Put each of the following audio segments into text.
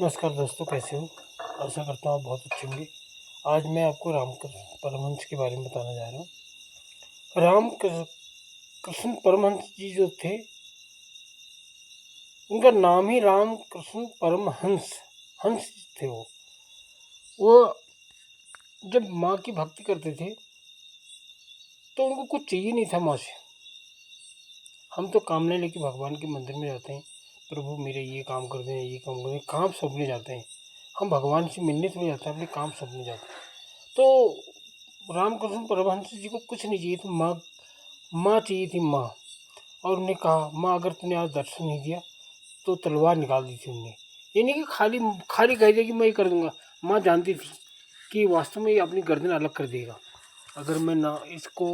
नमस्कार दोस्तों, कैसे हो? आशा करता हूँ आप बहुत अच्छे होंगे। आज मैं आपको रामकृष्ण परमहंस के बारे में बताने जा रहा हूँ। रामकृष्ण परमहंस जी जो थे, उनका नाम ही रामकृष्ण परमहंस हंस थे। वो जब माँ की भक्ति करते थे तो उनको कुछ चाहिए नहीं था माँ से। हम तो कामने लेके भगवान के मंदिर में जाते हैं, प्रभु मेरे ये काम कर दें, ये काम कर दें, काम सौंपने जाते हैं। हम भगवान से मिलने थोड़ी जाते हैं, अपने काम सौंपने जाते हैं। तो रामकृष्ण परमहंस जी को कुछ नहीं चाहिए था, माँ माँ चाहिए थी, माँ। और उन्हें कहा, माँ अगर तूने आज दर्शन नहीं दिया तो तलवार निकाल दी थी उनने। ये नहीं कि खाली खाली कह दिया कि मैं ये कर दूंगा। माँ जानती थी कि वास्तव में ये अपनी गर्दन अलग कर देगा अगर मैं ना इसको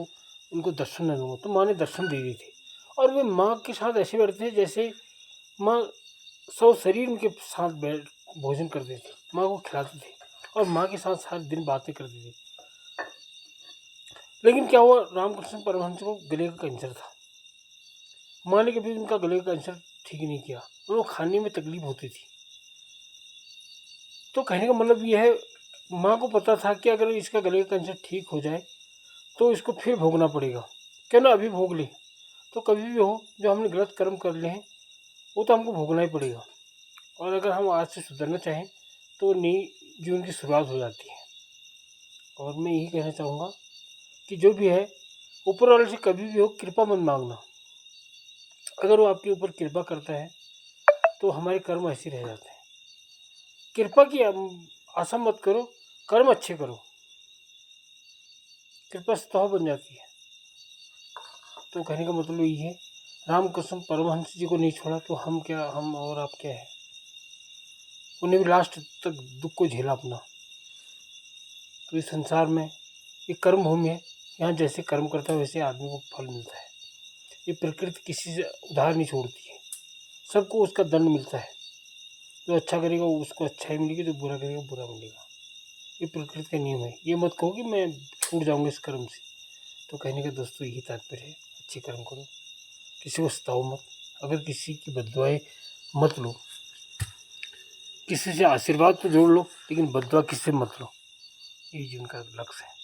उनको दर्शन न दूंगा। तो माँ ने दर्शन दे दी थी। और वे माँ के साथ ऐसे बैठते थे जैसे माँ सौ शरीर उनके साथ बैठ भोजन करते थे, माँ को खिलाते थे और माँ के साथ सारे दिन बातें करते थे। लेकिन क्या हुआ, रामकृष्ण परमहंस को गले का कैंसर था। माँ ने कभी उनका गले का कैंसर ठीक नहीं किया, उनको खाने में तकलीफ होती थी। तो कहने का मतलब यह है, माँ को पता था कि अगर इसका गले का कैंसर ठीक हो जाए तो इसको फिर भोगना पड़ेगा, क्यों ना अभी भोग ले। तो कभी भी हो, जो हमने गलत कर्म कर लिए हैं वो तो हमको भोगना ही पड़ेगा। और अगर हम आज से सुधरना चाहें तो नई जीवन की शुरुआत हो जाती है। और मैं यही कहना चाहूँगा कि जो भी है, ऊपर वाले से कभी भी हो कृपा मत मांगना। अगर वो आपके ऊपर कृपा करता है तो हमारे कर्म ऐसे रह जाते हैं। कृपा की आशा मत करो, कर्म अच्छे करो, कृपा स्वभाव बन जाती है। तो कहने का मतलब यही है, रामकृष्ण परमहंस जी को नहीं छोड़ा तो हम क्या, हम और आप क्या है। उन्हें भी लास्ट तक दुख को झेला अपना। तो इस संसार में ये कर्म भूमि है, यहाँ जैसे कर्म करता है वैसे आदमी को फल मिलता है। ये प्रकृति किसी से उधार नहीं छोड़ती है, सबको उसका दंड मिलता है। जो अच्छा करेगा उसको अच्छा ही मिलेगा, जो बुरा करेगा बुरा मिलेगा। ये प्रकृति का नियम है। ये मत कहो कि मैं छूट जाऊंगा इस कर्म से। तो कहने का दोस्तों यही तात्पर्य है, अच्छे कर्म करो, किसी को सताओ मत। अगर किसी की बददुआएं मत लो, किसी से आशीर्वाद तो जोड़ लो लेकिन बददुआ किसी से मत लो। यही जीवन का लक्ष्य है।